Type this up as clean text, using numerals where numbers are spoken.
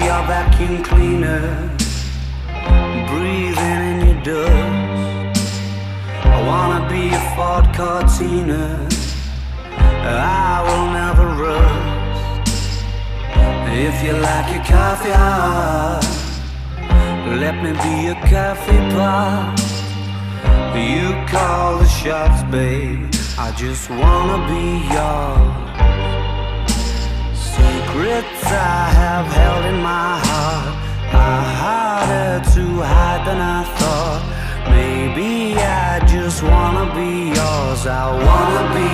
your vacuum cleaner, breathing in your dust. I wanna be a Ford Cortina, I will never rust. If you like your coffee hot, let me be a coffee pot. You call the shots, babe, I just wanna be yours. Secrets I have held in my heart are harder to hide than I thought. Maybe I just wanna be yours, I wanna be